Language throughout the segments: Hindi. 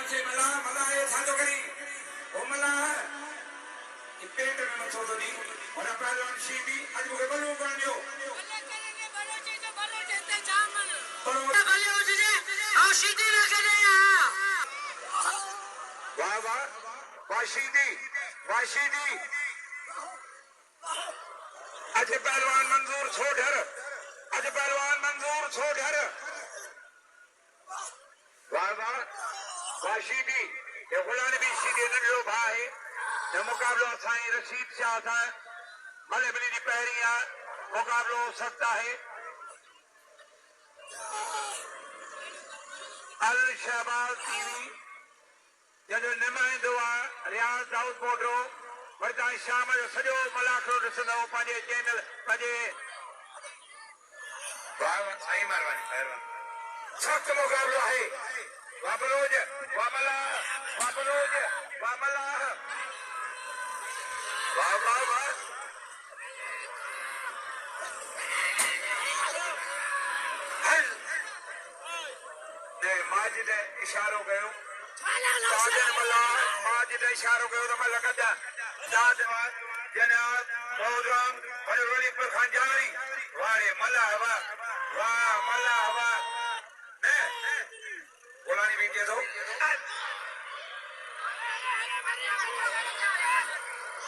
खे मला मला हे छातो करी ओ मला ये पेट में मत छोड़ दी और पहलवान शीदी आज मुझे बलू कर दियो भले करेंगे भलो चीज भलो देते जामन भले हो जी आओ शीदी ना करे वाह वाह वाह शीदी आज पहलवान मंजूर छोड़ आज पहलवान मंजूर छोड़ वाह वाह वाह शीदी ये गुलाम भी शीदी नंढो भाई ये मुकाबलो साईं रशीद शाह था भले भली जी पहरिया मुकाबलो सख्त है अल शहबाज टीवी जो नुमाइंदो आहे रियाज़ दाऊद पोडरो वरी शाम जो सॼो मलाखड़ो ॾिसंदव पंहिंजे चैनल पंहिंजे साईं महिरबानी सख़्त मुकाबलो आहे वाह बलोज वाह मलाह वाह बलोज वाह मलाह वाह वाह वाह हल ने माजिद इशारो कयो ताजन मलाह माजिद इशारो कयो तो मैं लगा दाद जनाब मोहतरम बड़े पर खान जारी वारे मलाह वाह मलाह वाह ने बोलानी भी दे दो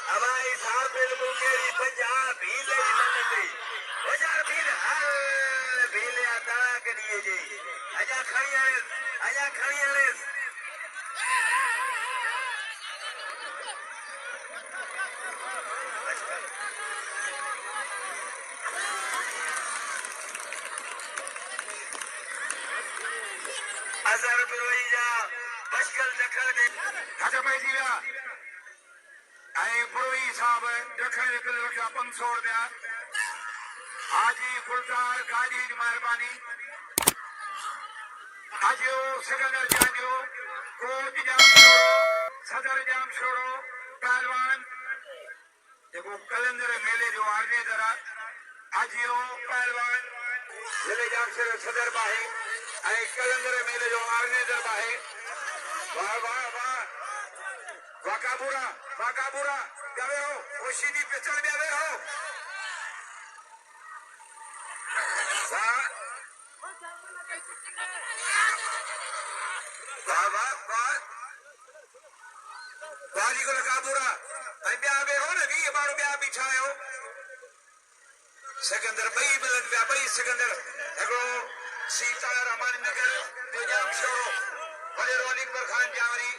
हमारी साहब बिल्कुल केरी पंजाब भी ले मनती हजार भी ले आता के लिए जी आजा खड़ियाले अजहर बिरोई जा मुश्किल दखल दे अच्छा भाई जी पुरोही साहब दखण निकल रखा 500 रुपया हाजी गुलजार गाजी की मेहरबानी हाजियो सिकंदर जांजो कोच जाम छोड़ो सदर जाम छोड़ो पहलवान देखो कलंदर मेले जो आरने जरा हाजियो पहलवान जिले जाम छोड़ो सदर बाहे आई कलंदर मेले जो आरने जरा बाहे वाह वाह वाह वाकाबूरा जावे हो वो शीदी पे चल जावे हो वाह वाह वाह वाह वाली को काबूरा ऐं ॿिया बि हो न 20 माण्हू ॿिया बि छा आहियो सिकंदर ॿई मिलनि पिया ॿई सिकंदर हिकिड़ो सीता रहमान नगर ॿियो जाम शोरो वॾे रोनिक पर खान जावरी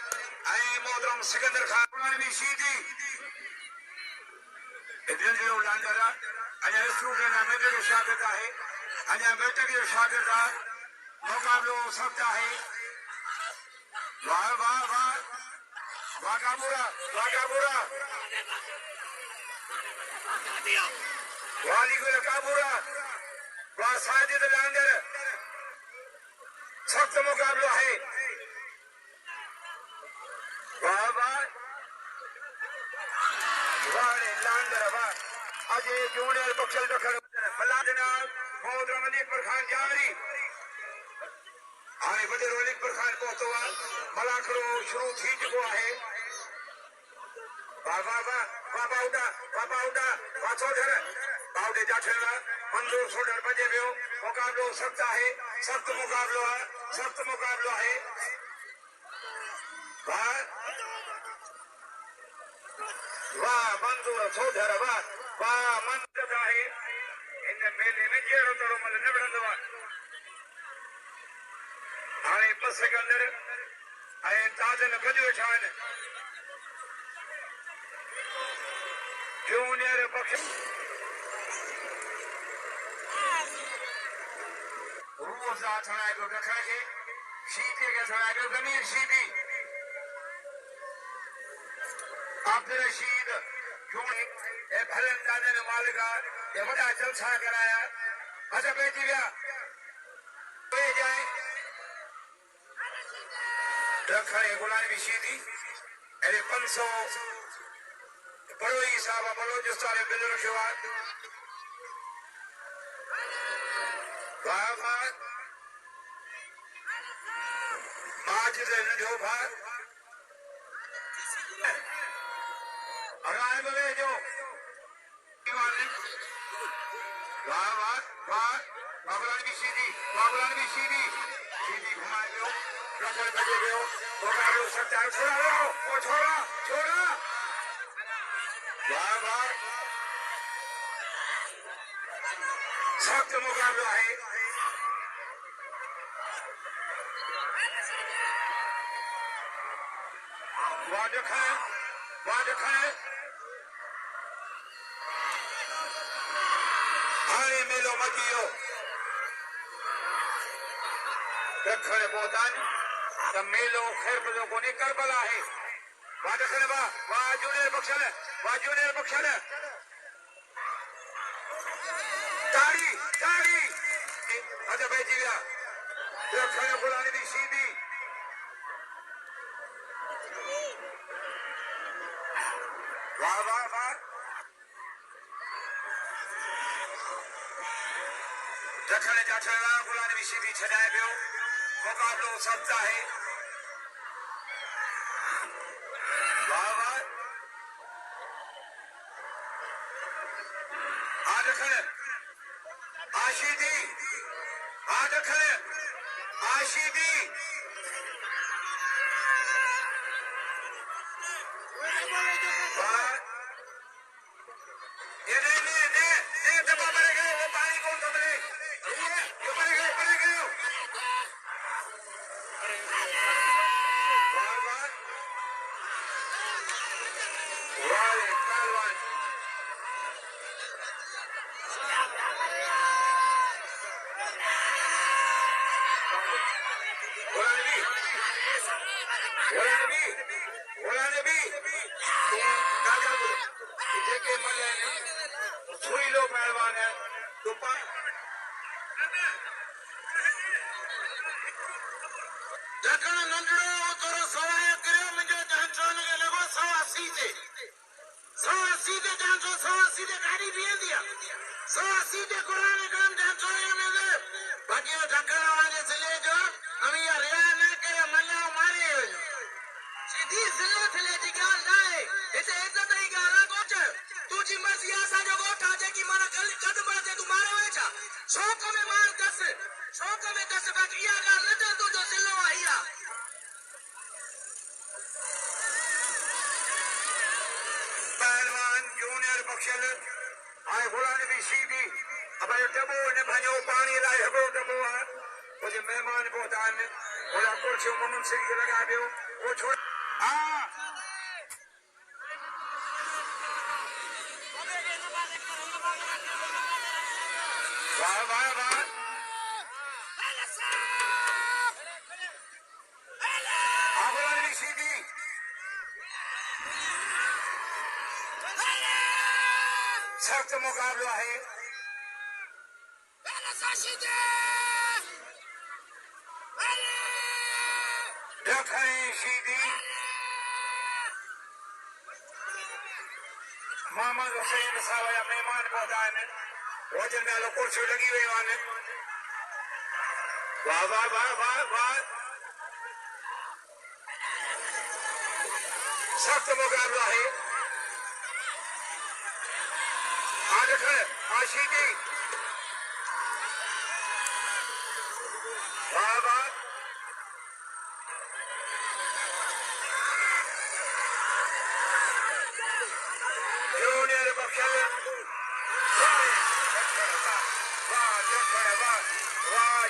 ऐं मोहतरम सिकंदर खान भी शीदी इधर जो लांडरा अजा स्टूडेंट मेरे जो शागिर्द है अजा बेटे जो शागिर्द है मुकाबलो सख्त है वाह वाह वाह वाकाबूरा वाली को काबूरा वाह साजिद लांडर सख्त मुकाबलो है वाह वाह वारे लांडर वाह अजय जूनियर बक्सल दखल भला जनाब मोहतरम अलीक पर खान जारी हाणे वॾे अलीक पर खान पहुतो आहे मलाखड़ो शुरू थी चुको आहे वाह वाह वाह बाबा उडा वाह छोड़र बाउडे जाठल मंजूर छोड़र बजे वियो मुकाबलो सख्त आहे सख्त मुकाबलो आहे वाह वाह मंजूर छोड़र वाह मंजूर आहे इन मेले में जहिड़ो तहिड़ो मल निबड़ंदो आहे हाणे ॿ सिकंदर ऐं ताजन गॾु वेठा आहिनि जूनियर बख्श रोज़ थोड़ा को रखा के शीते के थोड़ा को गमीर शीदी अब्दुल रशीद जूनी ए फलंदाज ने मालिका ये बड़ा जलसा कराया अच्छा बेटी गया पे जाए रखा है गुलाम शीदी अरे 500 बड़ोई साहब बलोचिस्तान बिल रखियो आहे वाह वाह माजिद नंढो भाउ हराए में जो वाह वाह वाह बाबूलाल की सीधी घुमाए गयो रखल बजे गयो मुकाबलो सच्चा छोड़ा वो छोड़ा वाह वाह सख्त मुकाबलो है वाद खड़े हाणे मेलो मचियो दखण पहुतान त मेलो ख़ैर जो कोन्हे करबला है वाद खड़े वाह जूनियर बख्शल ताड़ी अज बेची विया दखण गुलानी दी सीधी वाह दखण जा छड़ा गुलानी दी सीधी छॾाए पियो मुकाबलो सब्जा है वाह दखण आशीदी ये दबा मरे गए वो पानी कौन संभले ये मरे गए वाह पहलवान बोलाने भी जेके मले सुई लो पहलवान है तो दखण नंढड़ो थोरो सवाय करियो मुंहिंजो जांचो खे लॻो 180 ते 180 ते जांचो 180 ते गाॾी बीहंदी आहे 180 ते क़ुरान कलम जांचो में बाक़ी दखण वाले ज़िले जो अमी रिया न करे मल्ला मारे वञो सीधी ज़िले थिले जी ॻाल्हि न आहे हिते इज़त जी ॻाल्हि आहे कोच तुंहिंजी मर्ज़ी आहे असांजो ॻोठ आहे जेकी माना कदम ते तूं मारे वञे छा शौक़ में मार दस बाक़ी इहा ॻाल्हि न चल तुंहिंजो ज़िलो आहे इहा पहलवान जूनियर बख्शल हाणे गुलानी बि सीधी अब टबो ने भञो पाणी लाइ हिकिड़ो टबो आहे मुंहिंजे महिमान पहुता आहिनि ओड़ा कुर्सियूं मुमन सिंह खे लॻाए पियो उहो छोड़ हा वाह गुलानी सीधी सख्त मुकाबला है दखणी सीधी मोहम्मद हुसैन साहब जा मेहमान पहुता आहिनि रोजन नालो कुर्सियूं लॻी वियूं आहिनि वाह सख्त मुकाबला है आशीदी वाह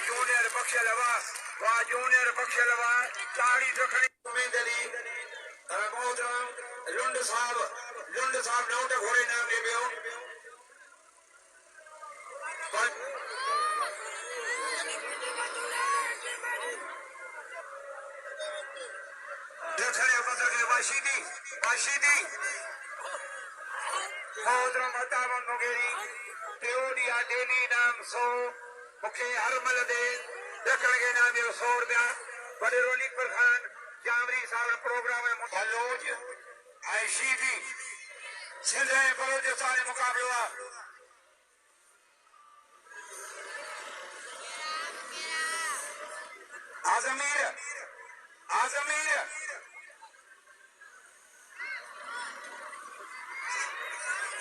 जूनियर बख्शल वाह जूनियर बख्शल वाह ताड़ी दखणी उम्मीद अली लुंड साहब नोट घोड़े नाम दे पियो दखणे बदल के वाशीदी मोहतरम अतावन मुगेरी टियों डेली नाम 100 मुखे हर मल दे दखण के नाम 100 रुपया बड़े रोनिक प्रधान जामरी साहब प्रोग्राम में हलोज आईसीबी सिंध ऐं बलोचिस्तान मुकाबलो आहे आज़मीर आजमीर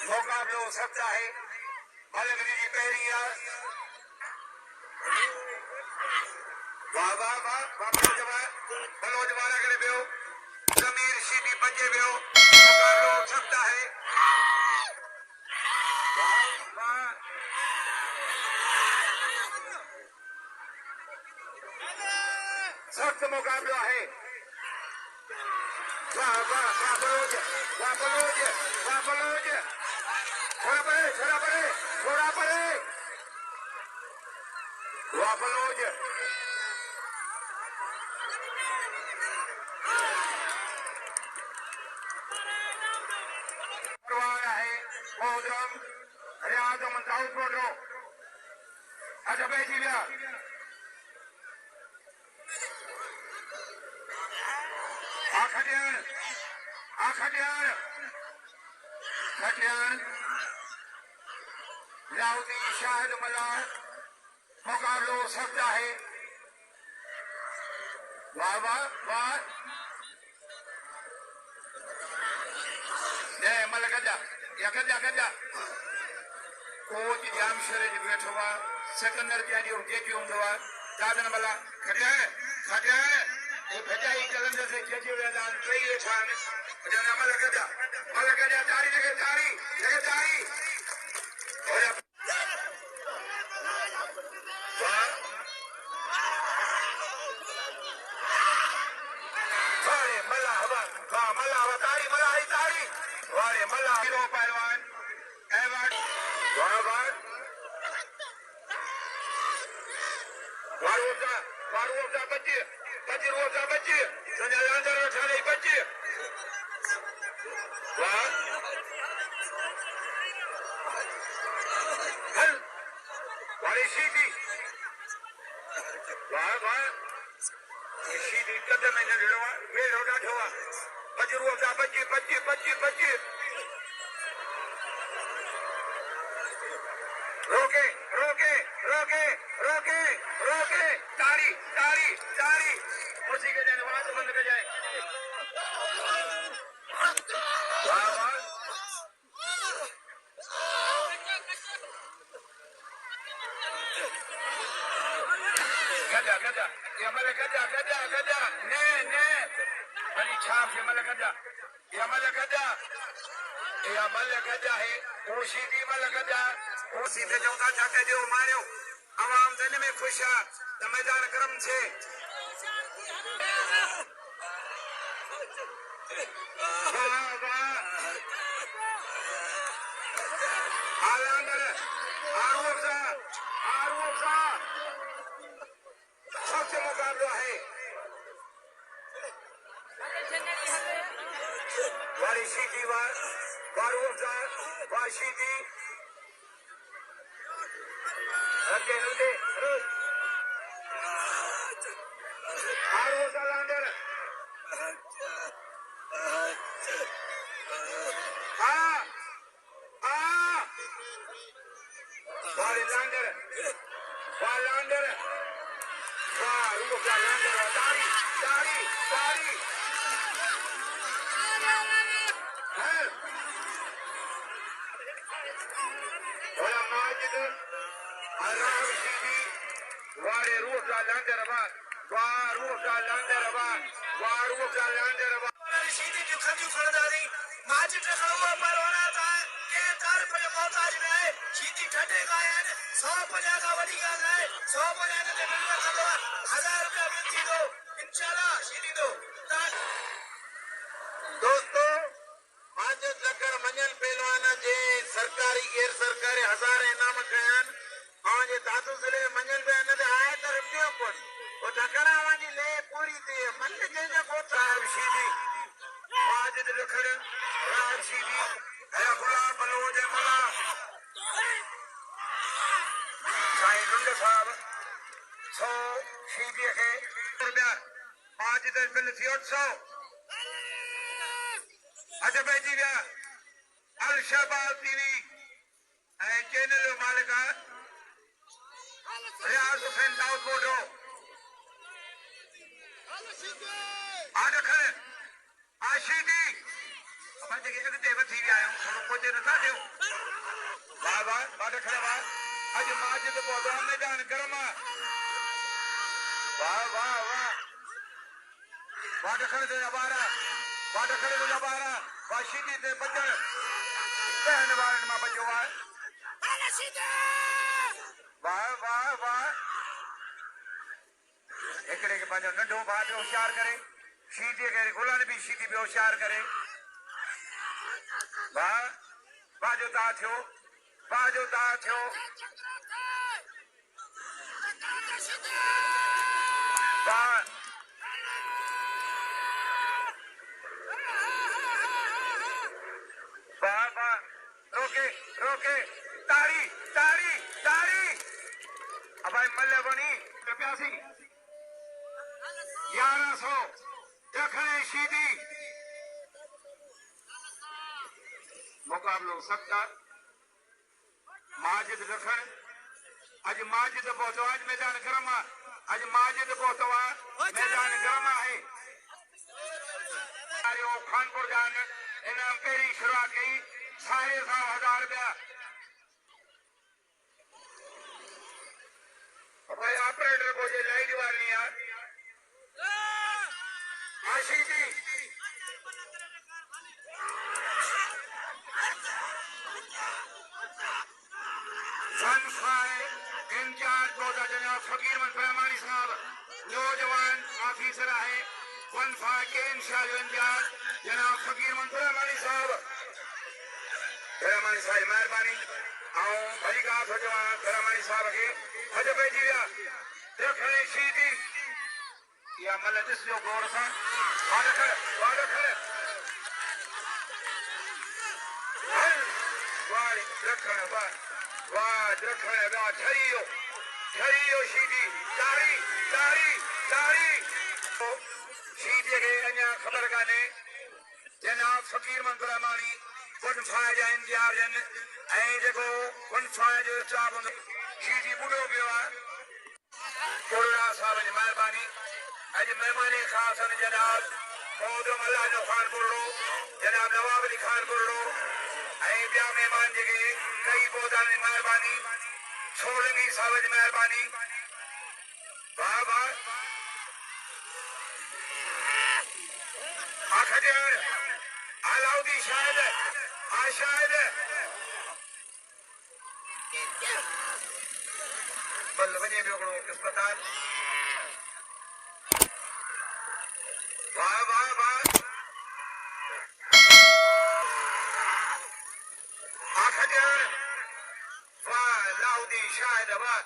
मुकाबलो हो सकता है मलगरी जी पहरिया वाह वाह वाह बलोजवान करे पियो जमीर शीटी बचे पियो मुकाबलो हो सकता है वाह वाह सख्त मुकाबला है वाह वाह वाह बलोज वाह बलोज वाह बलोज छोड़ा पड़े वाह बलोज करवाया है मोहतरम रियाज दाऊद बोलो अच्छा बैठी लिया खटियान राउती शाहिद मलार मुकाबलो हो सकता है वाह वाह वाह मल गजा कोच जाम शरे जी बैठो आहे सेकंडर त्याजी जेकी हूंदो आहे दादन भला खटियान ये भेजाई कलंदर से खेचे हुए दान ट्रेई वेठा आहिनि जन मल गजा तारी लगे तारी मल्ला तारी वारे मल्ला हीरो पहलवान एवट वारुजा बच्चे संजय लांदर ठाणे बच्चे वाह हल वारे शीटी वाह शीटी कदम में नड़ो वेड़ो ॾाढो आहे बजरूजा बच्चे रोके तारी उसी के जन आवाज बंद कर जाए गजा ये मल गजा ने भली छाप ये मल गजा है वो सीधी मल गजा वो सीधे चौथा छाके जो मारियो आवाम दिन में खुश है तो मैदान क्रम छे सबसे मुकाबला है वारी शीटी वाशीदी रखे आरोसा लांडर वारी लांडर तारी माजिद वारे रूह का लांडर सीधी जो खजू खड़दारी माजिद ने खड़ुआ पर होना था के तार पर मोहताज ने सीधी ठटे गायन 150 का वडी का गए 150 ने मिलना खड़वा 1000 रुपया मिलती दो इंशाल्लाह सीधी दो दोस्तों माजिद नगर मंजन पहलवाना जे सरकारी गैर सरकारी 1000 इनाम कयान और जे दादू जिले मंजन पे न आए तो रुपयो कोन वो ढकना वाली ले पूरी थी मन के जे को साहब सीधी माजिद रखड़ राम सीधी है गुलाम बलोज मला साईं लुंड साहब 100 सीधी के रुपया माजिद बिल थी 800 अच्छा बेटी गया अल शबाब टीवी चैनल मालिक रियाज हुसैन दाऊद बोडो आड खड़े आशीदी अपन जगह एक देव थी आयो थोड़ो कोते न था देव वाह वाह आड खड़े वाह आज माजिद पौधा मैदान गरम वाह वाह वाह वाड खड़े दे अबारा वाड खड़े दे अबारा वाशीदी दे बदल पहन वाले में बजो वाह वाह वाह वाह एकड़े के पंजो नंढो भाउ बि होशियार करे शीदीअ खे गुलान बि शीदी बि होशियार करे वाह वाह जो ता थियो वाह जो ता थियो वाह वाह वाह रोके रोके ताड़ी ताड़ी ताड़ी अब भाई मल्ले बनी प्यासी 1100 दखने शीदी मुकाबलो सत्ता माजिद दखन आज माजिद पहुंचो आज मैदान गरम आज माजिद पहुंचो मैदान गरम है खानपुर जान इनाम पहिरीं शुरुआत कई 7,500 रुपया भाई ऑपरेटर को जे लाइट वाली यार आशीदी इंचार्ज पौधा जनाब फकीर मंत्रामानी साहब नौजवान ऑफिसर है वनफा के इंचार्ज जनाब फकीर मंत्रामानी साहब मेहरबानी भली का मंत्रामानी साहब के हज पइजी विया दखणे शीदी या मल ॾिसजो गौर सां वाह दखण वाह वाह दखण वाह ठरियो शीदी ताड़ी ताड़ी ताड़ी शीदीअ खे अञा ख़बर कान्हे जनाब फकीर मंत्रामानी वनफा जा इंचार्ज आहिनि ऐं जेको वनफा जो स्टाफ हूंदो शीदी ॿुॾो पियो आहे कोड़ा साहब जी मेहरबानी अॼु महिमानी ख़ासि आहिनि जनाब मोहम्मद अल्लाह ख़ान बुर्रो जनाब नवाब अली ख़ान बुर्रो ऐं ॿिया महिमान जेके कई पौधान जी मेहरबानी सोलंगी साहब जी मेहरबानी वाह वाह आख ॾियण अलाउद्दीन शाहिद आशाहिद बल वञे पियो हिकिड़ो अस्पताल वाह वाह वाह आख ॾियण वाह अलाउद्दीन शाहिद वाह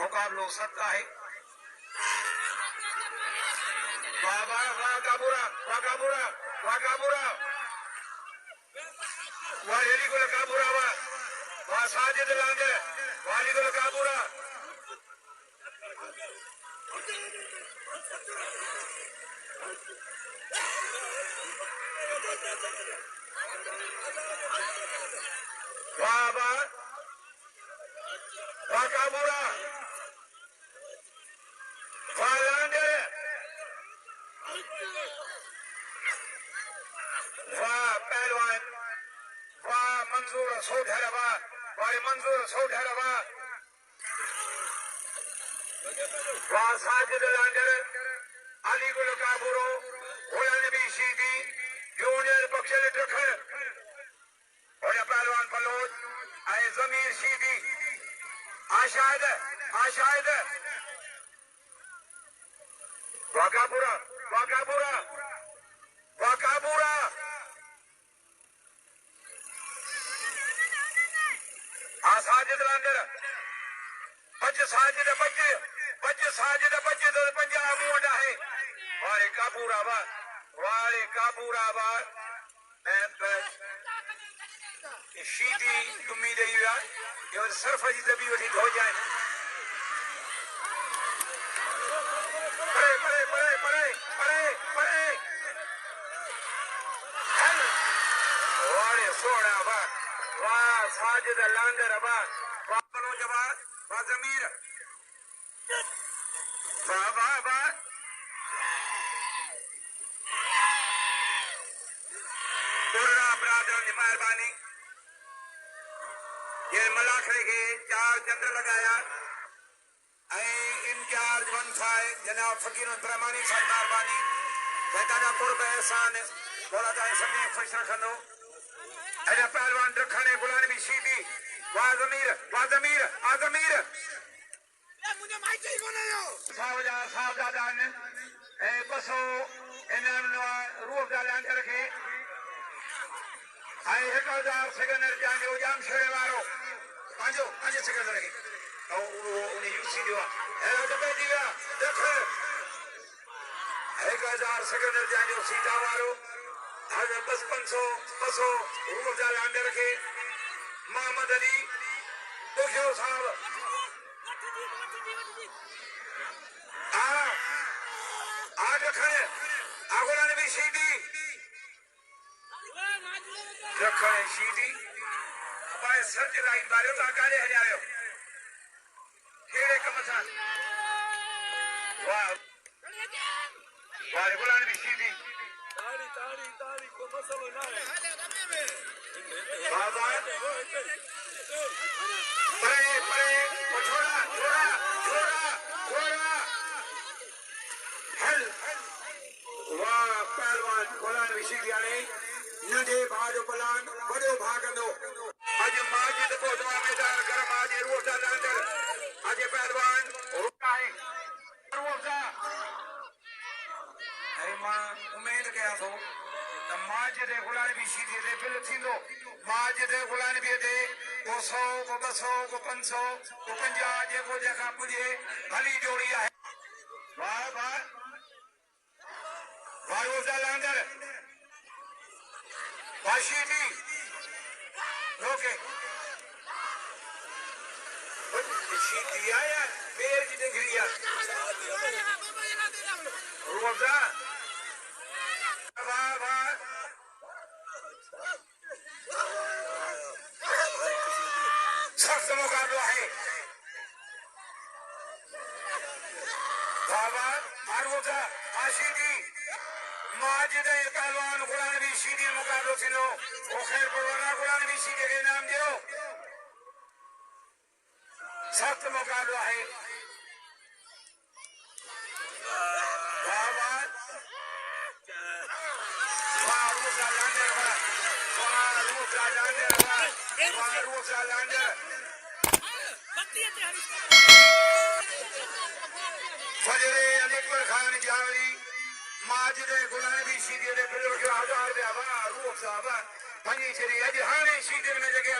मुकाबलो सख्त आहे वाह वाह वाह काबूरा वाह काबूरा वाह काबूरा वाह रेली गुल काबूरा वाह वाह साजिद लांगे वाली गुल काबूरा वाह वाह वाह काबूरा वाह लांगे वाह पहलवान वाह मंजूर सोढ़ वाह वाह मंजूर सोढ़ वाह वाह साजिद लांगर अली गुल काबूरो होया नबी शीदी जूनियर बख्शल ट्रखर होया पहलवान फलोज आए जमीर शीदी आशाहिद आशाहिद वाह काबूरा वाह काबूरा वाह काबूरा साजिद लांगर बच साजिद बच बच साजिद बच तो पंजाब मोड़ है वारे काबूरा वाह शीदी उम्मीद ही हुआ ये सरफ जी दबी वठी हो जाए परे परे परे परे परे परे वारे सोना वाह साजिद लांगर वाह जवाब वाह जमीर वाह वाह वाह पूरा बरादर की मेहरबानी ये मलाखड़े के 4 चंद्र लगाया इम्तियाज वंशाए जनाब फकीर प्रमाणी साहब मेहरबानी जैसा कुर्ब एहसान बोला जाए सभी खुश रखो अरे पहलवान रखने गुलाम भी शीदी वाजमीर वाजमीर आजमीर मुझे माइक ही कोने हो साहब दादा ने बसो इन्हें रूह डाल के रखे आई 1000 सेकंड जाने हो जाम छेड़े मारो पांच सेकंड रखे उन्हें यूसी दिया दबे दिया देखो 1000 सेकंड जाने सीधा मारो आज बस 500 रूह डाल के रखे मोहम्मद अली देखो साहब आज रखने आगोला ने भी सीधी रखने सीधी भाई सच राइट बारे तो आगे है जाओ खेड़े का मसा वाह वाह आगोला ने भी सीधी ताड़ी को मसलो ना है बाबा परे वो छोड़ा हल वाह पहलवान गुलाम विशीदिया ने नंढे भाजो बलान वॾो भागंदो अॼु माजिद पहुतो आहे मैदान गरम आज रोज़ा अंदर अॼु पहलवान रुका है रोज़ा ऐं मां उमेद कयां थो त माजिद गुलाम विशीदिया ते बिल थींदो माजिद गुलाम बि ते को 100 को 200 को 500 को 50 जेको जंहिंखां पुॼे भली जोड़ी आहे वाह वाह वारोजा लांदर वाशीदी रोके शीदी आया मेर की डिग्रिया रोजा वाह वाह सख्त मुकाबला है बाबा आरोजा आशीदी माजिद पहलवान गुलाम भी सीधी मुकाबलो थींदो वो खैर परवाना गुलाम भी सीधे के नाम दियो सख्त मुकाबला है बाबा फारूका लांडर फजरे अलीकबर खान जावरी माजिद गुलाम भी सीधे दे बिल के 1000 रुपया वाह रूह साहब पंजी छरी अज हाने सीधे में जगह